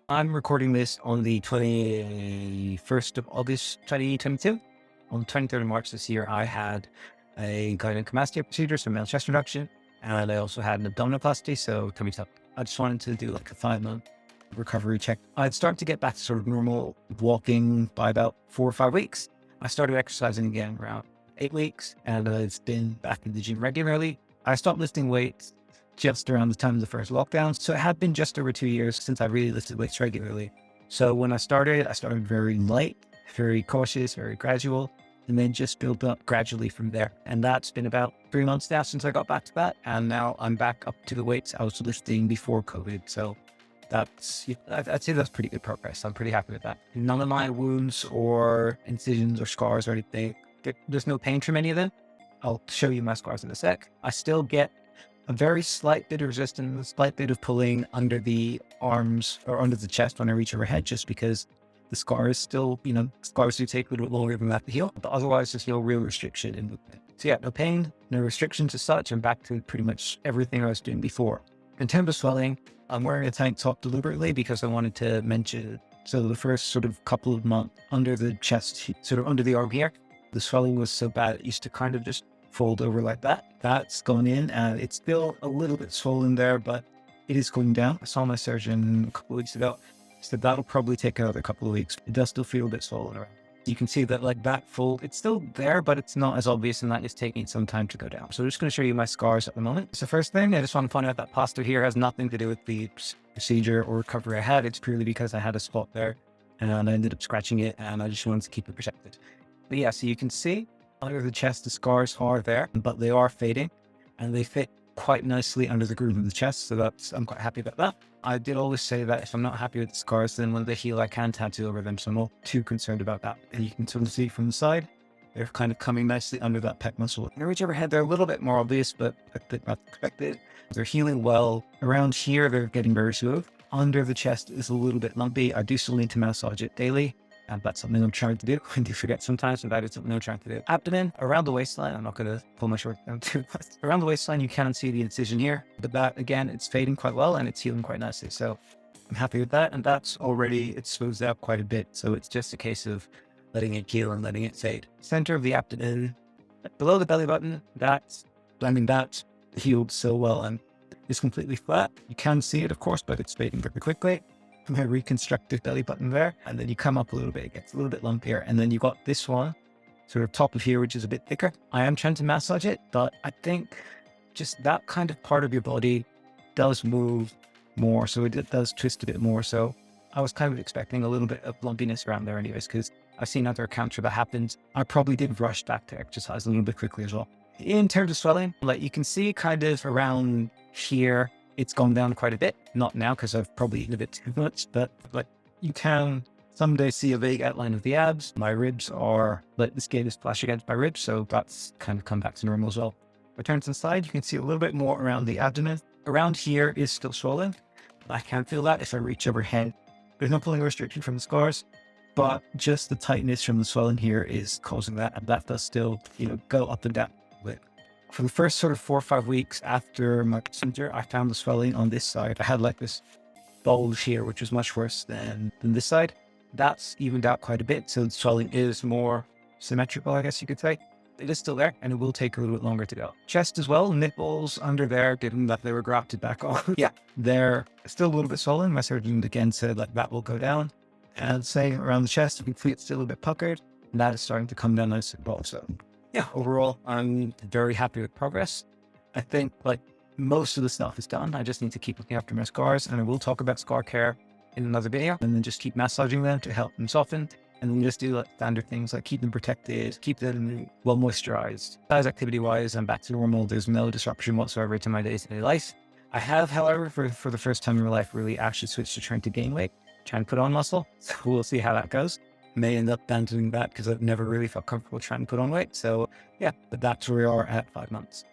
I'm recording this on the 21st of August, 2022. On the 23rd of March this year, I had a gynaecomastia procedure, so male chest reduction, and I also had an abdominoplasty, so tummy tuck. I just wanted to do like a 5-month recovery check. I'd start to get back to sort of normal walking by about 4 or 5 weeks. I started exercising again around 8 weeks, and I've been back in the gym regularly. I stopped lifting weights just around the time of the first lockdown. So it had been just over 2 years since I really lifted weights regularly. So when I started very light, very cautious, very gradual, and then just built up gradually from there. And that's been about 3 months now since I got back to that. And now I'm back up to the weights I was lifting before COVID. So I'd say that's pretty good progress. I'm pretty happy with that. None of my wounds or incisions or scars or anything, there's no pain from any of them. I'll show you my scars in a sec. I still get a very slight bit of resistance, a slight bit of pulling under the arms or under the chest when I reach overhead, just because the scar is still, scars do take a little bit longer than that to heal, but otherwise there's no real restriction in movement. So yeah, no pain, no restrictions as such. I'm back to pretty much everything I was doing before. In terms of swelling, I'm wearing a tank top deliberately because I wanted to mention, so the first sort of couple of months under the chest, sort of under the arm here, the swelling was so bad, it used to kind of just fold over like that. That's gone in and it's still a little bit swollen there, but it is going down. I saw my surgeon a couple of weeks ago. He said that'll probably take another couple of weeks. It does still feel a bit swollen around. You can see that like that fold, it's still there, but it's not as obvious, and that is taking some time to go down. So I'm just going to show you my scars at the moment. So first thing, I just want to point out that plaster here has nothing to do with the procedure or recovery I had. It's purely because I had a spot there and I ended up scratching it and I just wanted to keep it protected. But yeah, so you can see under the chest, the scars are there, but they are fading and they fit quite nicely under the groove of the chest. So I'm quite happy about that. I did always say that if I'm not happy with the scars, then when they heal, I can tattoo over them. So I'm not too concerned about that. And you can sort of see from the side, they're kind of coming nicely under that pec muscle. When I reach overhead, they're a little bit more obvious, but I think that's expected. They're healing well. Around here, they're getting very smooth. Under the chest is a little bit lumpy. I do still need to massage it daily. And that's something I'm trying to do. I do forget sometimes, but that is something I'm trying to do. Abdomen, around the waistline, I'm not going to pull my short down too much. Around the waistline, you can see the incision here, but that, again, it's fading quite well and it's healing quite nicely. So I'm happy with that. And that's already, it's smoothed out quite a bit. So it's just a case of letting it heal and letting it fade. Center of the abdomen, below the belly button, that's healed so well and it's completely flat. You can see it, of course, but it's fading very quickly. My reconstructed belly button there, and then you come up a little bit, it gets a little bit lumpier, and then you got this one sort of top of here, which is a bit thicker. I am trying to massage it, but I think just that kind of part of your body does move more, so it does twist a bit more. So I was kind of expecting a little bit of lumpiness around there anyways, because I've seen other accounts where that happens. I probably did rush back to exercise a little bit quickly as well. In terms of swelling, like you can see kind of around here, it's gone down quite a bit. Not now because I've probably eaten a bit too much, but like you can someday see a vague outline of the abs. My ribs are, like the skin is flash against my ribs, so that's kind of come back to normal as well. If I turn to the side, you can see a little bit more around the abdomen. Around here is still swollen. I can feel that if I reach overhead. There's no pulling restriction from the scars, but just the tightness from the swelling here is causing that, and that does still, go up and down a bit. For the first sort of 4 or 5 weeks after my procedure, I found the swelling on this side. I had like this bulge here, which was much worse than this side. That's evened out quite a bit. So the swelling is more symmetrical, I guess you could say. It is still there and it will take a little bit longer to go. Chest as well, nipples under there, given that they were grafted back on. Yeah, they're still a little bit swollen. My surgeon again said like that will go down. And say around the chest, you can see it's still a bit puckered. And that is starting to come down nicely as well. So yeah, overall, I'm very happy with progress. I think like most of the stuff is done. I just need to keep looking after my scars, and I will talk about scar care in another video, and then just keep massaging them to help them soften. And then just do like standard things like keep them protected, keep them well moisturized. Size activity wise, I'm back to normal. There's no disruption whatsoever to my day-to-day life. I have, however, for the first time in my life, really actually switched to trying to gain weight, trying to put on muscle. So we'll see how that goes. May end up abandoning that because I've never really felt comfortable trying to put on weight. So yeah, but that's where we are at 5 months.